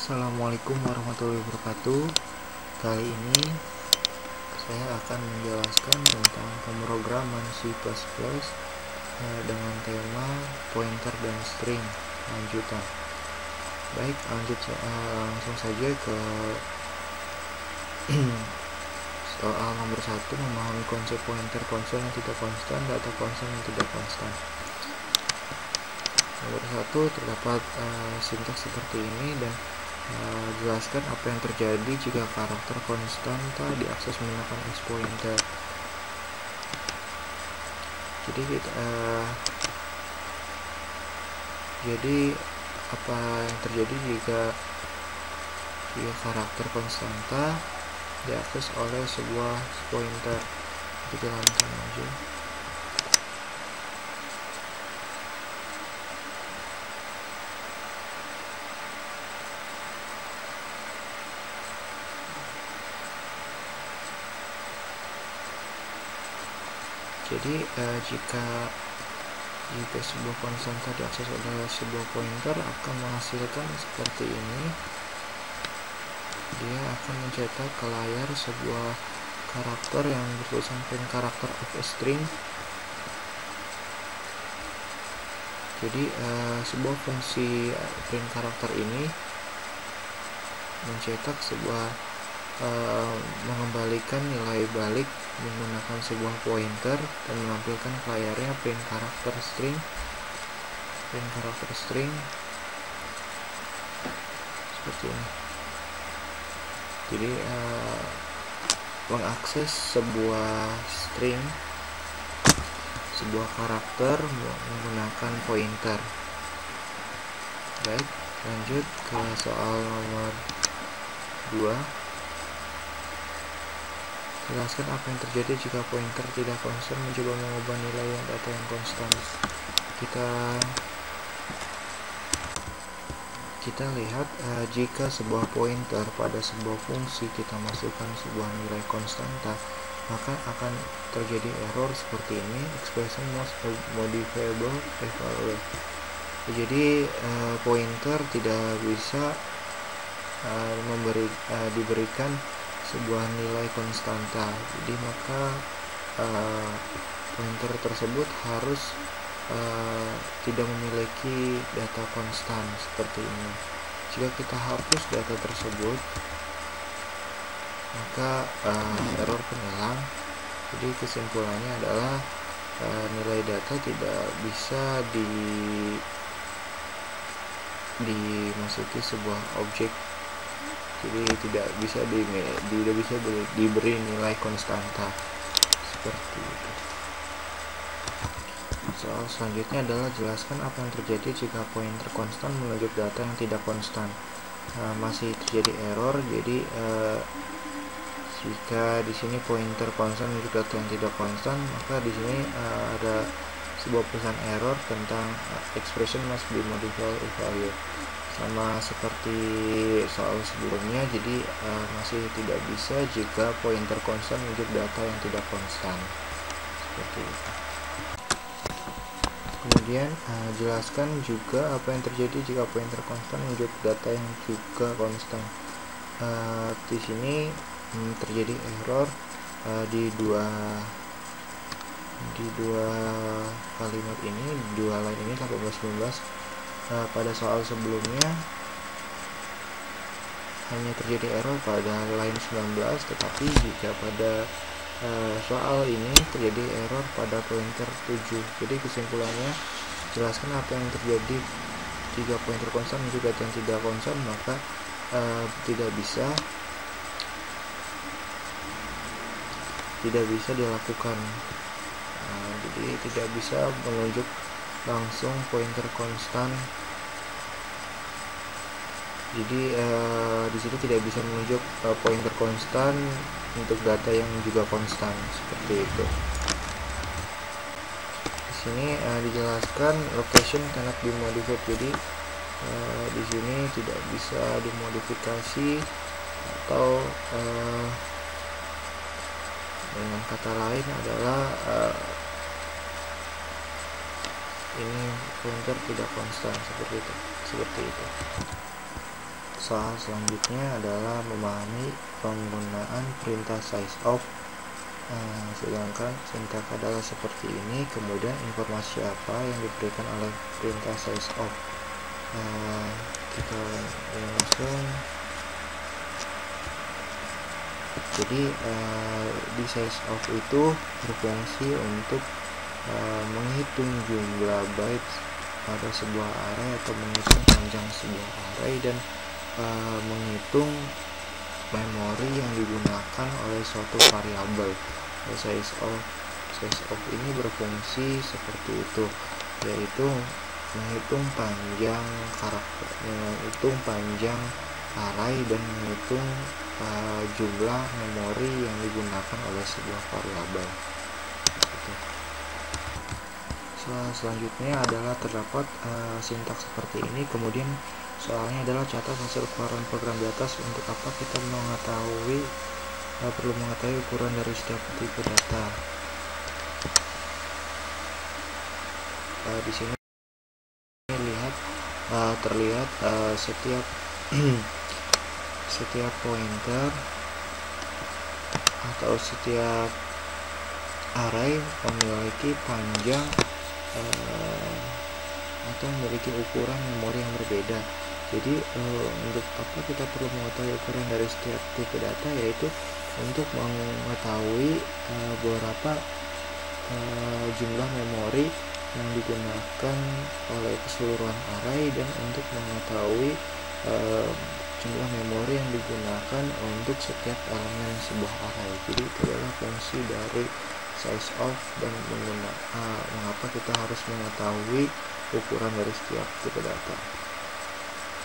Assalamualaikum warahmatullahi wabarakatuh. Kali ini saya akan menjelaskan tentang pemrograman C++ dengan tema pointer dan string lanjutan. Baik, langsung saja ke soal nomor 1, memahami konsep pointer konstan yang tidak konstan, data konstan yang tidak konstan. Nomor 1 terdapat sintaks seperti ini, dan jelaskan apa yang terjadi jika karakter konstanta diakses menggunakan x-pointer. Jadi apa yang terjadi jika karakter konstanta diakses oleh sebuah pointer. Kita langsung aja. Jadi jika sebuah konstanta diakses oleh sebuah pointer akan menghasilkan seperti ini. Dia akan mencetak ke layar sebuah karakter yang bertulisan print character of a string. Jadi sebuah fungsi print character ini mencetak sebuah mengembalikan nilai balik menggunakan sebuah pointer dan menampilkan ke layarnya print character string seperti ini. Jadi mengakses sebuah string, sebuah karakter menggunakan pointer. Baik, lanjut ke soal nomor 2. Jelaskan apa yang terjadi jika pointer tidak konstan mencoba mengubah nilai data yang konstan. Kita lihat jika sebuah pointer pada sebuah fungsi kita masukkan sebuah nilai konstanta, maka akan terjadi error seperti ini, expression not modifiable evaluate. Jadi pointer tidak bisa diberikan sebuah nilai konstanta. Jadi maka pointer tersebut harus tidak memiliki data konstan seperti ini. Jika kita hapus data tersebut, maka error pun hilang. Jadi kesimpulannya adalah nilai data tidak bisa dimasuki sebuah objek. Jadi tidak bisa diberi nilai konstanta seperti itu. Soal selanjutnya adalah jelaskan apa yang terjadi jika pointer konstan menunjuk data yang tidak konstan. Masih terjadi error. Jadi jika di sini pointer konstan menunjuk data yang tidak konstan, maka di sini ada sebuah pesan error tentang expression must be modified evaluate. Sama seperti soal sebelumnya, jadi masih tidak bisa jika pointer konstan menunjuk data yang tidak konstan seperti itu. Kemudian jelaskan juga apa yang terjadi jika pointer konstan menunjuk data yang juga konstan. Di sini terjadi error di dua kalimat ini, dua line ini 18-19. Pada soal sebelumnya hanya terjadi error pada line 19, tetapi jika pada soal ini terjadi error pada pointer 7. Jadi kesimpulannya, jelaskan apa yang terjadi jika pointer konstan menunjuk data yang tidak konstan, maka tidak bisa dilakukan. Jadi tidak bisa menunjuk langsung pointer konstan. Jadi di sini tidak bisa menunjuk pointer konstan untuk data yang juga konstan seperti itu. Di sini dijelaskan location cannot be modified. Jadi di sini tidak bisa dimodifikasi, atau dengan kata lain adalah ini pointer tidak konstan seperti itu. Soal selanjutnya adalah memahami penggunaan perintah size of. Sedangkan sintak adalah seperti ini, kemudian informasi apa yang diberikan oleh perintah size of. Kita langsung. Jadi di size of itu berfungsi untuk menghitung jumlah bytes pada sebuah array atau menghitung panjang sebuah array dan menghitung memori yang digunakan oleh suatu variabel. Size of ini berfungsi seperti itu, yaitu menghitung panjang karakter, menghitung panjang array dan menghitung jumlah memori yang digunakan oleh sebuah variabel. Soal selanjutnya adalah terdapat sintaks seperti ini, kemudian soalnya adalah catat hasil keluaran program di atas. Untuk apa kita perlu mengetahui ukuran dari setiap tipe data. Di sini terlihat setiap pointer atau setiap array memiliki panjang atau memiliki ukuran memori yang berbeda. Jadi untuk apa kita perlu mengetahui ukuran dari setiap tipe data, yaitu untuk mengetahui berapa jumlah memori yang digunakan oleh keseluruhan array dan untuk mengetahui jumlah memori yang digunakan untuk setiap elemen sebuah array. Jadi itu adalah fungsi dari size of dan mengapa kita harus mengetahui ukuran dari setiap tipe data.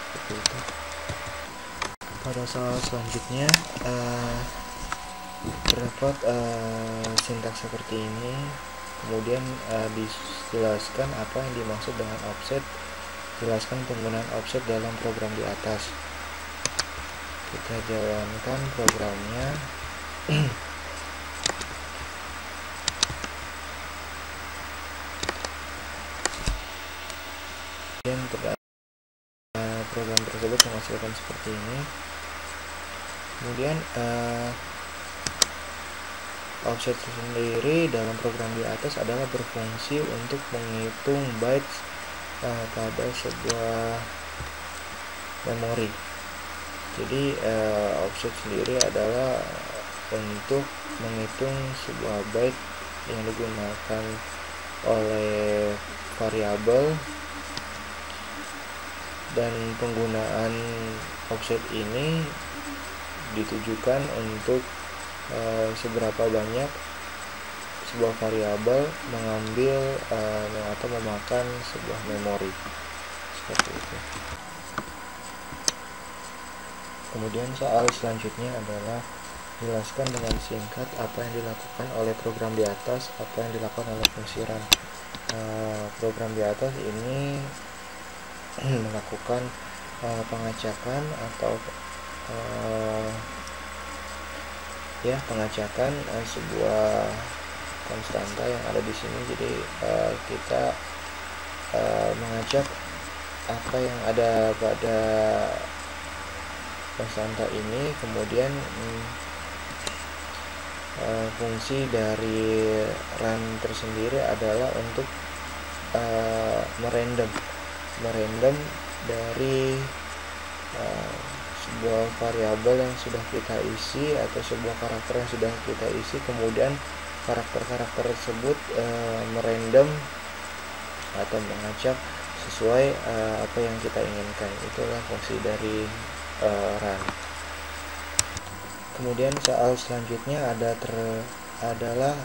Seperti itu. Pada soal selanjutnya terdapat sintaks seperti ini, kemudian dijelaskan apa yang dimaksud dengan offset, jelaskan penggunaan offset dalam program di atas. Kita jalankan programnya. Dan program tersebut menghasilkan seperti ini. Kemudian offset sendiri dalam program di atas adalah berfungsi untuk menghitung bytes pada sebuah memori. Jadi offset sendiri adalah untuk menghitung sebuah byte yang digunakan oleh variabel, dan penggunaan offset ini ditujukan untuk seberapa banyak sebuah variabel mengambil atau memakan sebuah memori, seperti itu. Kemudian soal selanjutnya adalah jelaskan dengan singkat apa yang dilakukan oleh program di atas, apa yang dilakukan oleh fungsi run. Program di atas ini melakukan pengacakan atau pengacakan sebuah konstanta yang ada di sini. Jadi kita mengacak apa yang ada pada konstanta ini, kemudian fungsi dari run tersendiri adalah untuk merandom dari sebuah variabel yang sudah kita isi atau sebuah karakter yang sudah kita isi, kemudian karakter-karakter tersebut merandom atau mengacak sesuai apa yang kita inginkan. Itulah fungsi dari run. Kemudian soal selanjutnya adalah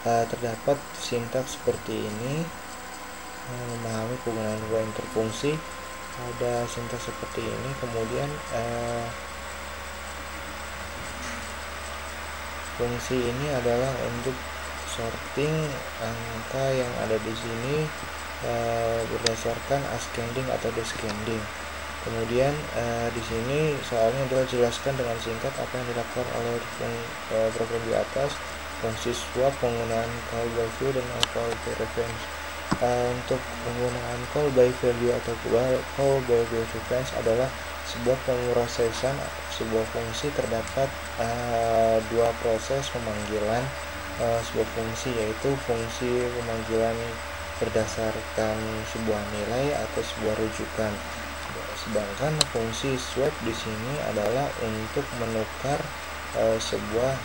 terdapat sintaks seperti ini, memahami penggunaan pointer fungsi. Ada sintaks seperti ini, kemudian fungsi ini adalah untuk sorting angka yang ada di sini berdasarkan ascending atau descending. Kemudian di sini soalnya adalah jelaskan dengan singkat apa yang dilakukan oleh program di atas. Fungsi swap, penggunaan call by value dan call by reference. Untuk penggunaan call by value atau call by reference adalah sebuah pemrosesan sebuah fungsi terdapat dua proses pemanggilan sebuah fungsi, yaitu fungsi pemanggilan berdasarkan sebuah nilai atau sebuah rujukan. Sedangkan fungsi swap di sini adalah untuk menukar sebuah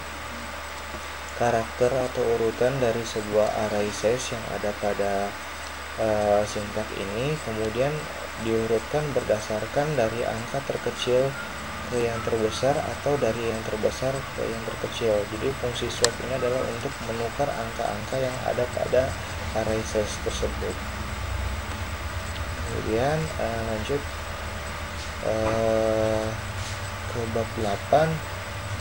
karakter atau urutan dari sebuah array size yang ada pada sintak ini, kemudian diurutkan berdasarkan dari angka terkecil ke yang terbesar atau dari yang terbesar ke yang terkecil. Jadi fungsi swap ini adalah untuk menukar angka-angka yang ada pada array size tersebut. Kemudian lanjut ke bab 8,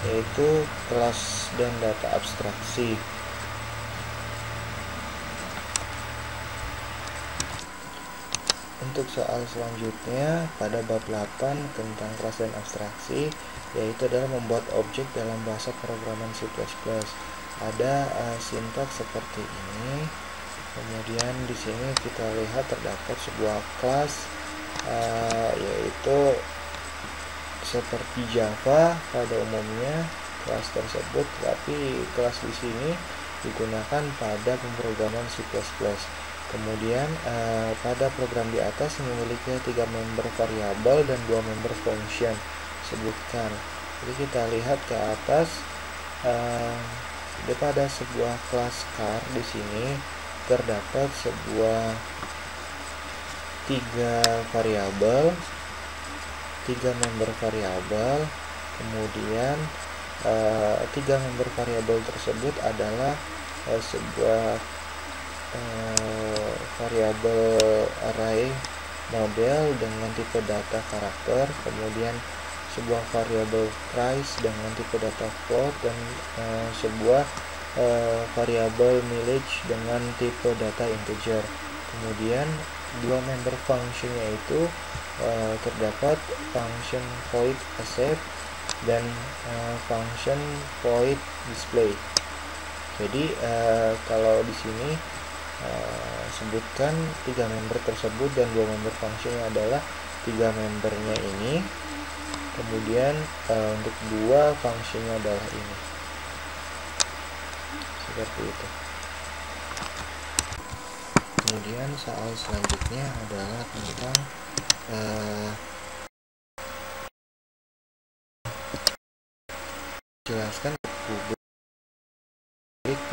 yaitu kelas dan data abstraksi. Untuk soal selanjutnya pada bab 8 tentang kelas dan abstraksi, yaitu adalah membuat objek dalam bahasa pemrograman C++. Ada sintaks seperti ini. Kemudian di sini kita lihat terdapat sebuah kelas yaitu seperti Java pada umumnya kelas tersebut, tapi kelas di sini digunakan pada pemrograman C++. Kemudian pada program di atas memiliki 3 member variabel dan 2 member function sebutkan. Jadi kita lihat ke atas, pada sebuah kelas car di sini terdapat sebuah 3 variabel, 3 member variabel. Kemudian 3 member variabel tersebut adalah sebuah variabel array model dengan tipe data karakter, kemudian sebuah variabel price dengan tipe data float, dan sebuah variabel mileage dengan tipe data integer. Kemudian 2 member function, yaitu terdapat function void accept dan function void display. Jadi kalau di sini sebutkan 3 member tersebut dan 2 member function adalah 3 membernya ini, kemudian untuk 2 fungsinya adalah ini, seperti itu. Kemudian soal selanjutnya adalah tentang jelaskan publik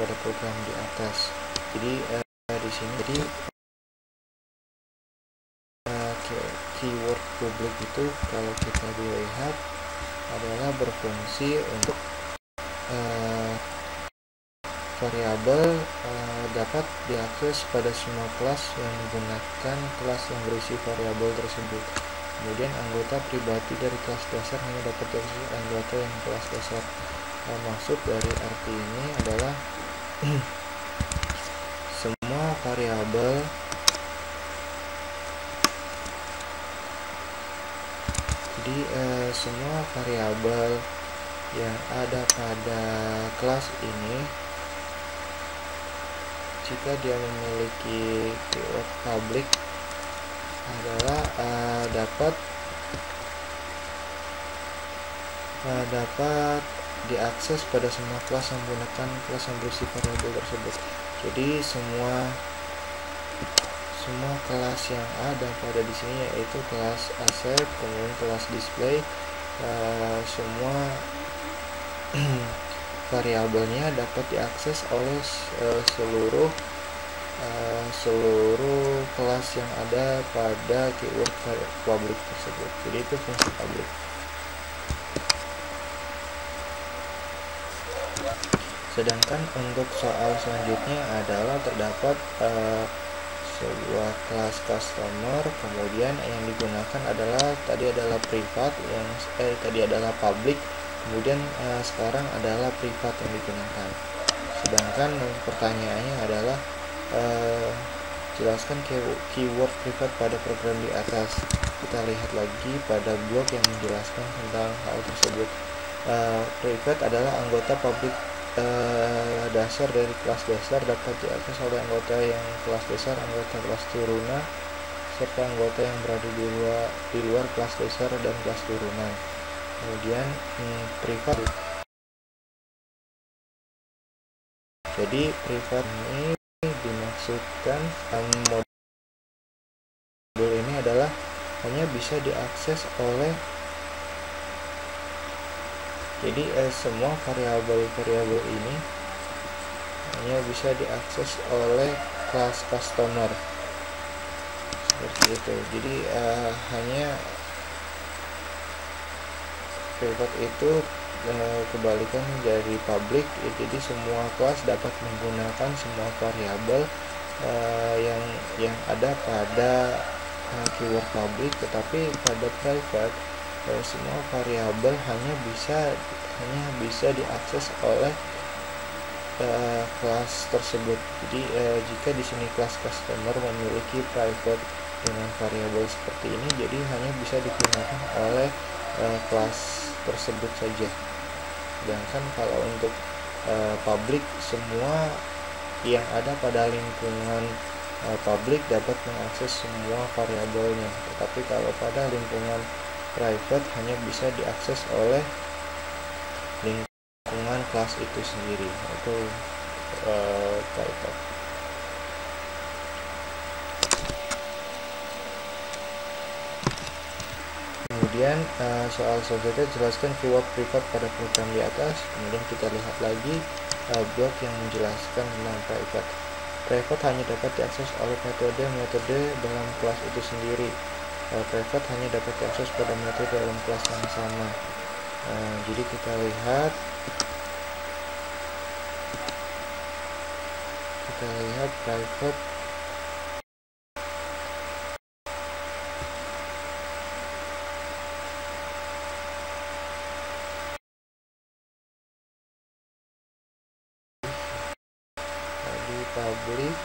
pada program di atas. Jadi di sini keyword publik itu kalau kita dilihat adalah berfungsi untuk variabel dapat diakses pada semua kelas yang menggunakan kelas yang berisi variabel tersebut. Kemudian anggota pribadi dari kelas dasar hanya dapat diakses anggota yang kelas dasar. Maksud dari arti ini adalah semua variabel semua variabel yang ada pada kelas ini, jika dia memiliki keyword public, adalah dapat diakses pada semua kelas yang menggunakan kelas yang berisi variabel tersebut. Jadi semua kelas yang ada pada di sini, yaitu kelas asset, kemudian kelas display, semua variabelnya dapat diakses oleh seluruh kelas yang ada pada keyword public tersebut. Jadi itu fungsi public. Sedangkan untuk soal selanjutnya adalah terdapat sebuah kelas customer, kemudian yang digunakan adalah tadi adalah privat, yang tadi adalah public, kemudian sekarang adalah privat yang digunakan. Sedangkan pertanyaannya adalah jelaskan keyword privat pada program di atas. Kita lihat lagi pada blok yang menjelaskan tentang hal tersebut. Privat adalah anggota public dasar dari kelas dasar, dapat diakses oleh anggota yang kelas dasar, anggota kelas turunan, serta anggota yang berada di luar kelas dasar dan kelas turunan. Kemudian privat. Jadi privat ini dimaksudkan modul ini adalah hanya bisa diakses oleh, jadi semua variabel ini hanya bisa diakses oleh kelas customer seperti itu. Jadi hanya privat itu kebalikan dari public, jadi semua kelas dapat menggunakan semua variabel yang ada pada keyword public, tetapi pada private semua variabel hanya bisa diakses oleh kelas tersebut. Jadi jika di sini kelas customer memiliki private dengan variabel seperti ini, jadi hanya bisa digunakan oleh kelas tersebut saja. Sedangkan kalau untuk public, semua yang ada pada lingkungan public dapat mengakses semua variabelnya, tetapi kalau pada lingkungan private hanya bisa diakses oleh lingkungan kelas itu sendiri, itu private. Kemudian soal selanjutnya, jelaskan keyword privat pada program di atas. Kemudian kita lihat lagi blok yang menjelaskan tentang private. Private hanya dapat diakses oleh metode dalam kelas itu sendiri. Private hanya dapat diakses pada metode dalam kelas yang sama. Jadi kita lihat private di public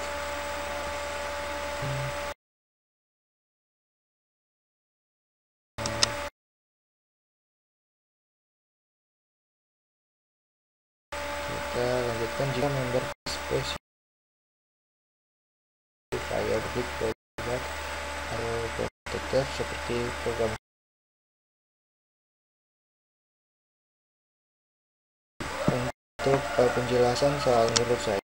kita lanjutkan. Jika member specifier big private atau protected seperti program. Untuk penjelasan soal menurut saya,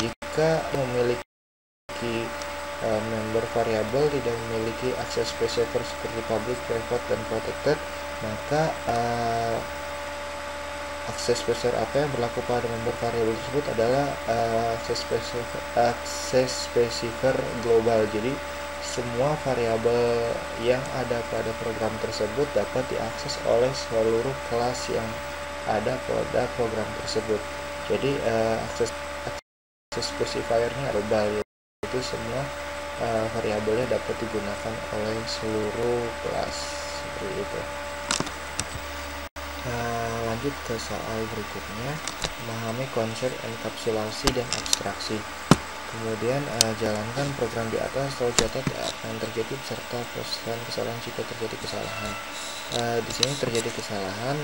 jika memiliki member variabel tidak memiliki akses specifier seperti public, private, dan protected, maka akses specifier apa yang berlaku pada member variabel tersebut adalah akses specifier global. Jadi semua variabel yang ada pada program tersebut dapat diakses oleh seluruh kelas yang ada pada program tersebut. Jadi akses specifier-nya global, yaitu semua variabelnya dapat digunakan oleh seluruh kelas seperti itu. Lanjut ke soal berikutnya, memahami konsep enkapsulasi dan abstraksi. Kemudian jalankan program di atas, lalu catat apa yang terjadi beserta kesalahan jika terjadi kesalahan. Di sini terjadi kesalahan,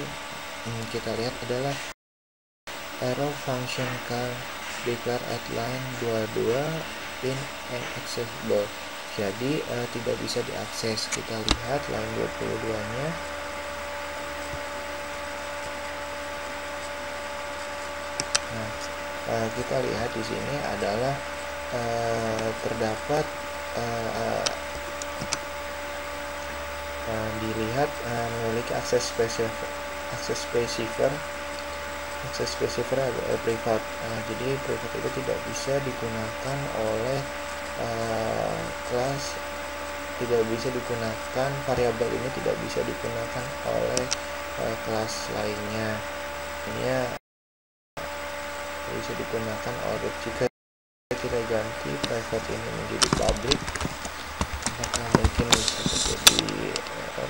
kita lihat adalah error function car declare at line 22 in inaccessible. Jadi tidak bisa diakses. Kita lihat line 22-nya. Kita lihat di sini adalah terdapat dilihat memiliki akses specifier privat. Jadi privat itu tidak bisa digunakan oleh kelas, tidak bisa digunakan, variabel ini tidak bisa digunakan oleh kelas lainnya. Ini bisa digunakan oleh, jika kita ganti private ini menjadi public, maka mungkin bisa terjadi error.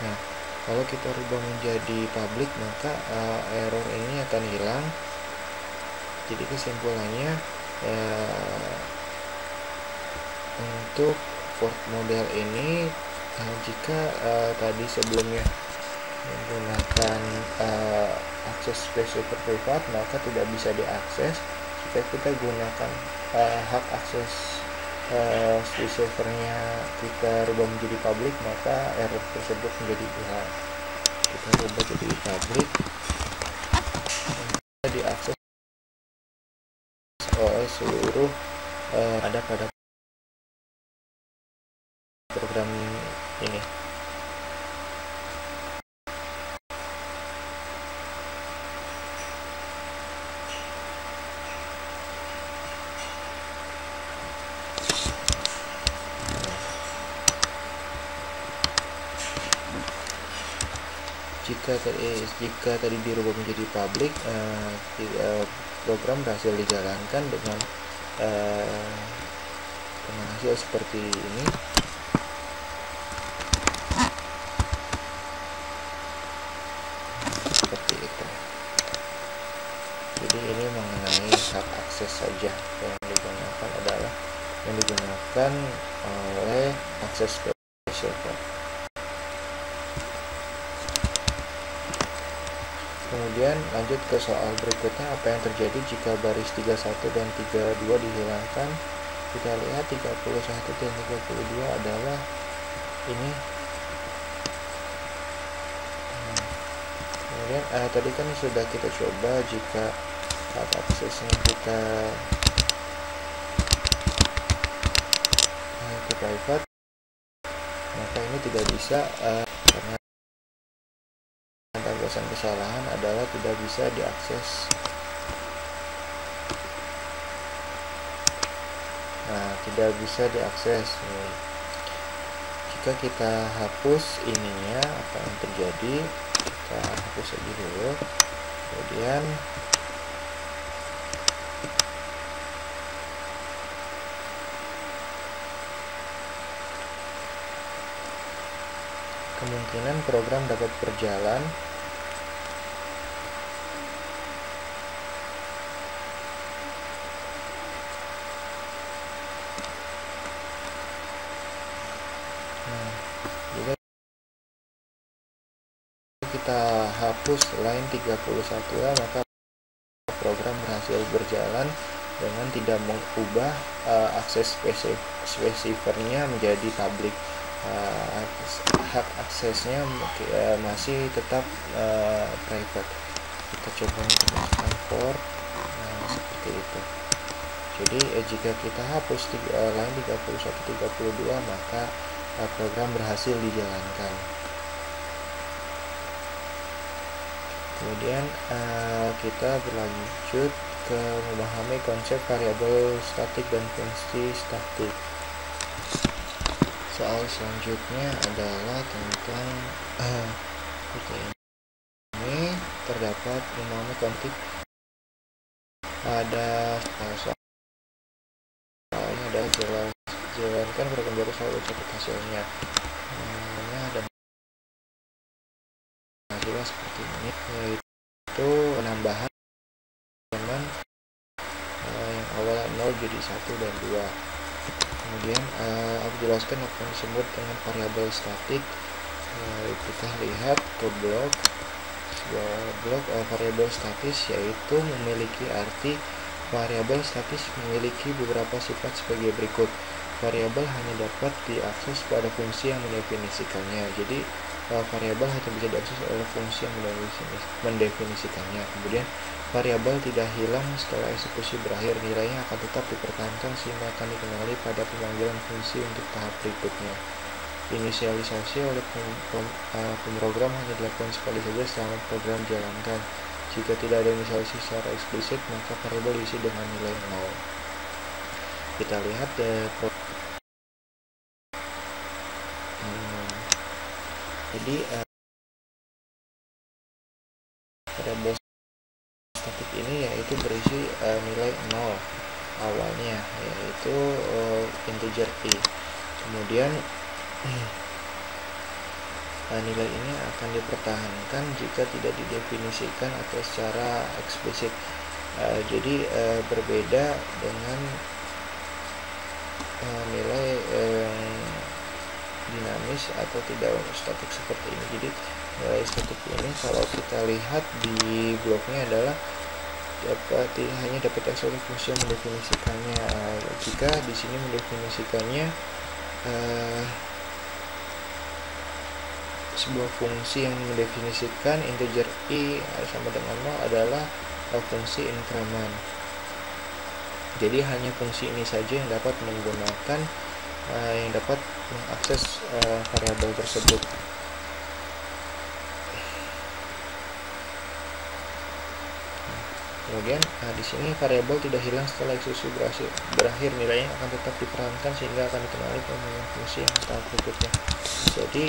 Nah, kalau kita rubah menjadi public, maka error ini akan hilang. Jadi kesimpulannya, untuk Ford model ini, jika tadi sebelumnya menggunakan akses specifier privat, maka tidak bisa diakses. Jika kita gunakan hak akses specifiernya kita rubah menjadi public, maka error tersebut menjadi hilang. Kita rubah jadi public, diakses oleh seluruh ada pada program ini. Jika tadi dirubah menjadi public, program berhasil dijalankan dengan hasil seperti ini. Seperti itu. Jadi ini mengenai hak akses saja. Yang digunakan oleh akses specifier. Kemudian lanjut ke soal berikutnya, apa yang terjadi jika baris 31 dan 32 dihilangkan. Kita lihat 31 dan 32 adalah ini. Kemudian tadi kan sudah kita coba jika hak aksesnya kita ke private, maka ini tidak bisa karena kesalahan adalah tidak bisa diakses. Tidak bisa diakses. Jika kita hapus ininya, apa yang terjadi? Kita hapus aja dulu. Kemudian kemungkinan program dapat berjalan jika kita hapus line 31, maka program berhasil berjalan dengan tidak mengubah akses specifiernya menjadi public. Hak aksesnya masih tetap private. Kita coba untuk masukkan for seperti itu. Jadi jika kita hapus line 31-32, maka program berhasil dijalankan. Kemudian kita berlanjut ke memahami konsep variabel statik dan fungsi statik. Soal selanjutnya adalah tentang ini terdapat memahami konsep. Ada soalnya adalah jalankan program baru selalu catat hasilnya. Ada hasilnya seperti ini, yaitu penambahan elemen yang awalnya 0 jadi 1 dan 2. Kemudian aku jelaskan apa yang disebut dengan variabel statik. Kita lihat ke blok variabel statis, yaitu memiliki arti variabel statis memiliki beberapa sifat sebagai berikut. Variabel hanya dapat diakses pada fungsi yang mendefinisikannya. Jadi variabel hanya bisa diakses oleh fungsi yang mendefinisikannya. Kemudian variabel tidak hilang setelah eksekusi berakhir, nilainya akan tetap dipertahankan sehingga akan dikenali pada pemanggilan fungsi untuk tahap berikutnya. Inisialisasi oleh pemrogram hanya dilakukan sekali saja selama program dijalankan. Jika tidak ada inisialisasi secara eksplisit, maka variabel diisi dengan nilai 0. Kita lihat jadi variabel statik ini yaitu berisi nilai 0 awalnya, yaitu integer i. Kemudian nilai ini akan dipertahankan jika tidak didefinisikan atau secara eksplisit. Jadi berbeda dengan nilai yang dinamis atau tidak statik seperti ini. Jadi nilai statik ini kalau kita lihat di bloknya adalah hanya dapat oleh fungsi yang mendefinisikannya. Jika di sini mendefinisikannya sebuah fungsi yang mendefinisikan integer i sama dengan 0 adalah fungsi increment. Jadi hanya fungsi ini saja yang dapat menggunakan yang dapat mengakses variabel tersebut. Kemudian di sini variabel tidak hilang setelah eksekusi berakhir, nilainya akan tetap diperankan sehingga akan dikenali pemilihan fungsi yang tahap berikutnya. Jadi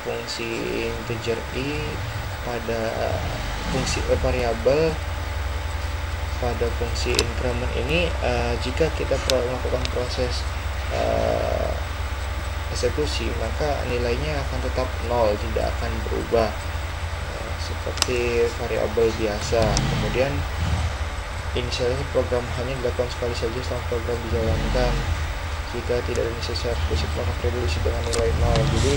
fungsi integer i pada fungsi variabel pada fungsi increment ini jika kita melakukan proses eksekusi, maka nilainya akan tetap 0, tidak akan berubah seperti variabel biasa. Kemudian inisialisasi program hanya dilakukan sekali saja selama program dijalankan. Jika tidak ada inisialisasi eksplisif, maka variabel diisi dengan nilai 0. Jadi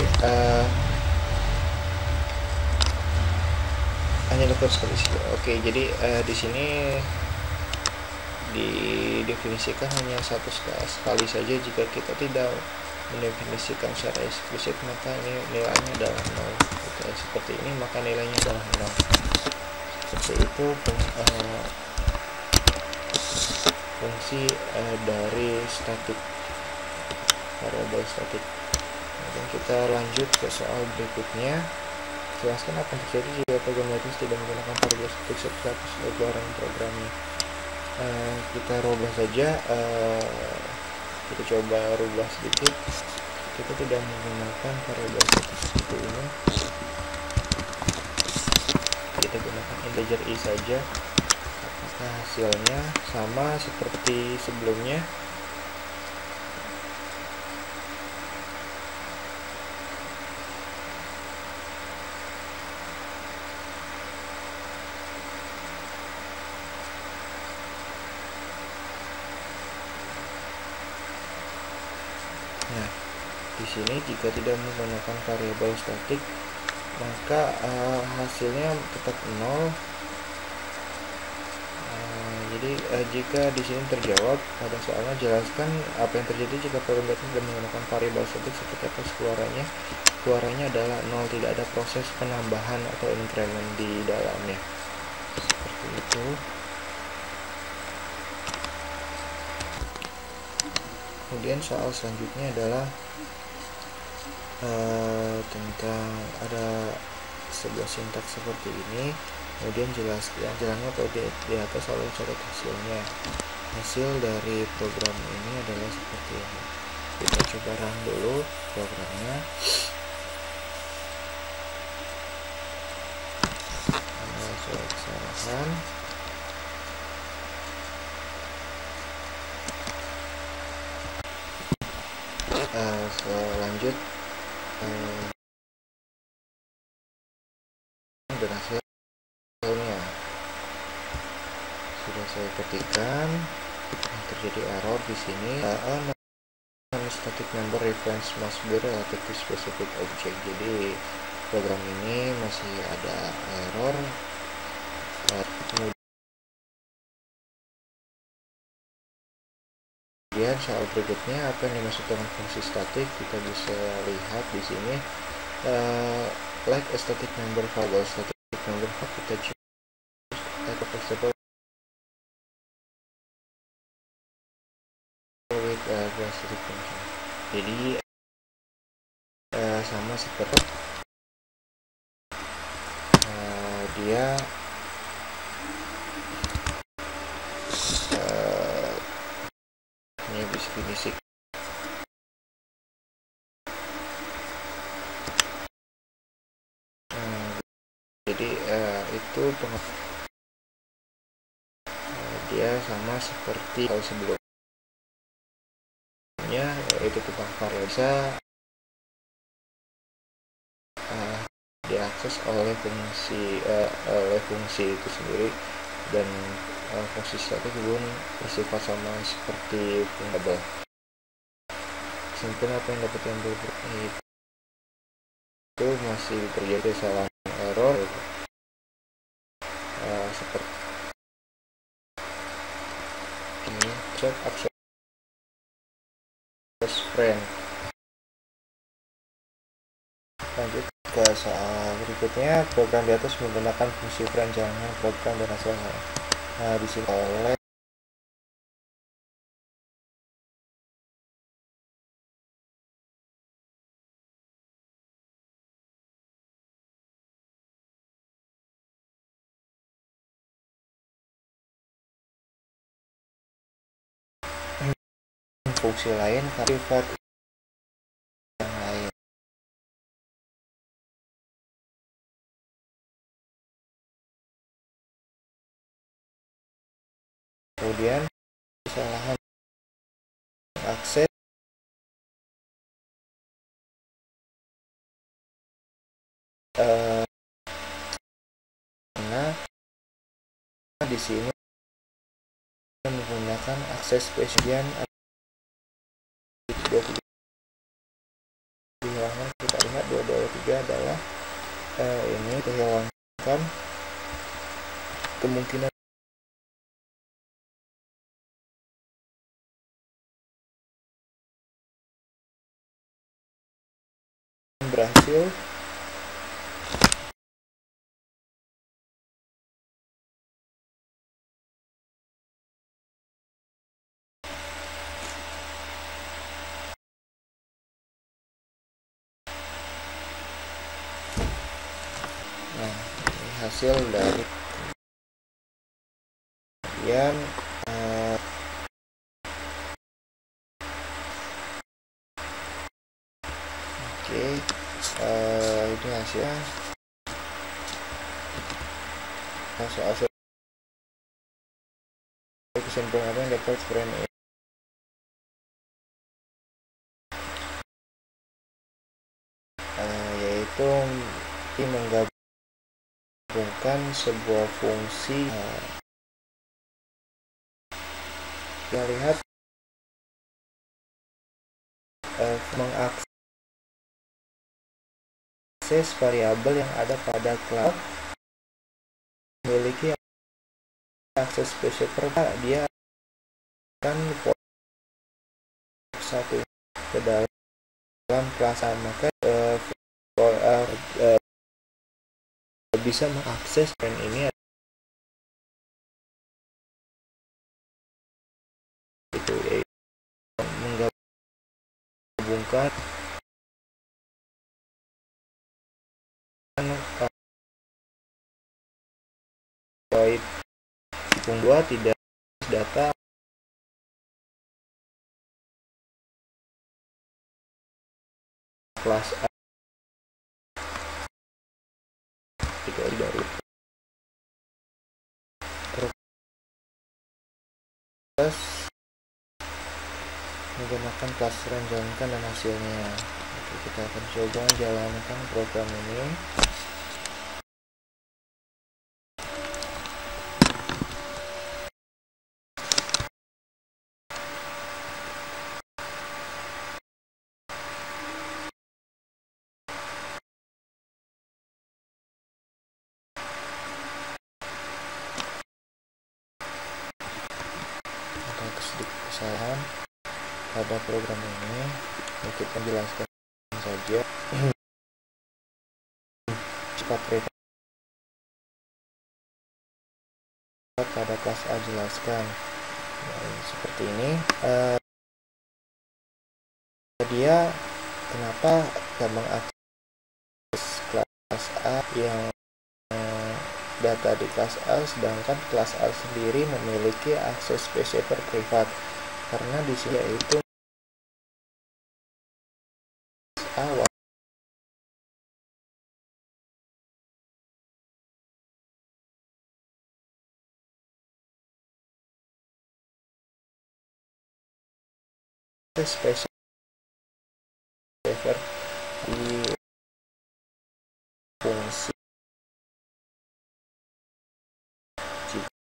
hanya dilakukan sekali saja. Oke, jadi di sini didefinisikan hanya sekali saja. Jika kita tidak mendefinisikan secara eksplisit, maka ini nilainya adalah 0. Oke, seperti ini maka nilainya adalah 0. Seperti itu fungsi dari statik, variabel statik. Kemudian kita lanjut ke soal berikutnya. Jelaskan apa yang terjadi jika program Latin tidak menggunakan variabel statik setelah keluaran programnya. Kita rubah saja, kita coba rubah sedikit. Kita tidak menggunakan variabel statik seperti ini, kita gunakan integer i saja. Apakah hasilnya sama seperti sebelumnya? Nah, di sini jika tidak menggunakan variabel statik, maka hasilnya tetap 0. Jadi jika di sini terjawab pada soalnya, jelaskan apa yang terjadi jika program Latin tidak menggunakan variabel statik seperti apa keluarannya. Keluarannya adalah 0, tidak ada proses penambahan atau increment di dalamnya. Seperti itu. Kemudian soal selanjutnya adalah tentang ada sebuah sintaks seperti ini. Kemudian jalannya atau di atas oleh coret hasilnya. Hasil dari program ini adalah seperti ini. Kita coba run dulu programnya. Surat kesalahan. Selanjut dan hasilnya sudah saya ketikkan. Terjadi error di sini. Non-static member reference must be relative to specific object. Jadi program ini masih ada error. Kemudian soal berikutnya, apa yang dimaksud dengan fungsi statik? Kita bisa lihat di sini like a static member variable. Static member kita choose type of example with static function. Jadi sama seperti dia hanya definisi. Jadi itu dia sama seperti hal sebelumnya, yaitu tentang variabel diakses oleh fungsi itu sendiri, dan fungsi statik pun bersifat sama seperti variabel. Sempurna apa yang dapat diambil itu masih terjadi kesalahan error seperti ini, check access friend. Lanjut ke soal berikutnya, program di atas menggunakan fungsi perancangan program dan hasilnya. Nah, di sini oleh fungsi lain privat yang lain. Kemudian kesalahan akses karena di sini menggunakan akses spesial dihilangkan. Kita lihat 223 adalah ini dihilangkan kemungkinan berhasil. Nah, ini hasil dari kemudian ini hasilnya soal kesimpulan apa yang dapat friend ini, yaitu menggabungkan sebuah fungsi. Kita lihat mengakses variabel yang ada pada kelas memiliki akses spesial dia akan satu ke dalam kelas, maka bisa mengakses dan ini itu menggabungkan Pung 2 tidak data kelas A tidak dari proses menggunakan kelas ranjangan dan hasilnya. Oke, kita akan coba jalankan program ini. Sedikit kesalahan pada program ini, kita jelaskan saja. Cepat privat pada kelas A jelaskan seperti ini. Dia kenapa mengakses kelas A yang data di kelas A, sedangkan kelas A sendiri memiliki akses spesial privat, karena di sini yaitu awal spesial di fungsi jika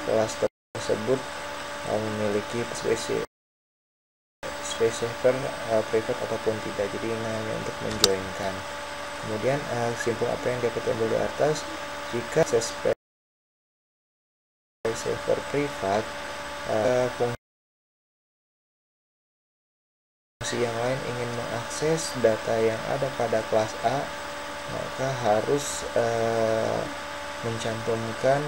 kelas tersebut memiliki space saver private ataupun tidak. Jadi ini hanya untuk menjoinkan. Kemudian simpul apa yang dapat diambil di atas, jika space saver privat, fungsi yang lain ingin mengakses data yang ada pada kelas A, maka harus mencantumkan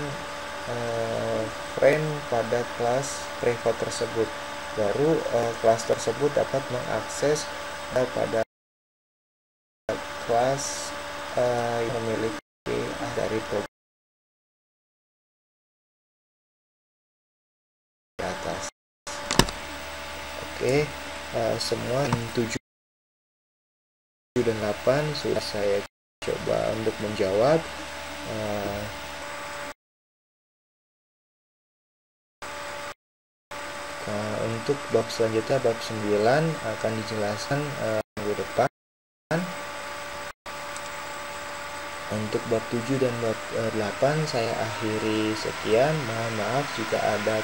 friend pada kelas privat tersebut. Baru kelas tersebut dapat mengakses pada kelas yang memiliki dari program di atas. Oke, semua 7 dan 8 sudah saya coba untuk menjawab. Untuk bab selanjutnya, bab 9 akan dijelaskan minggu depan. Untuk bab 7 dan bab 8 saya akhiri sekian. Mohon maaf jika ada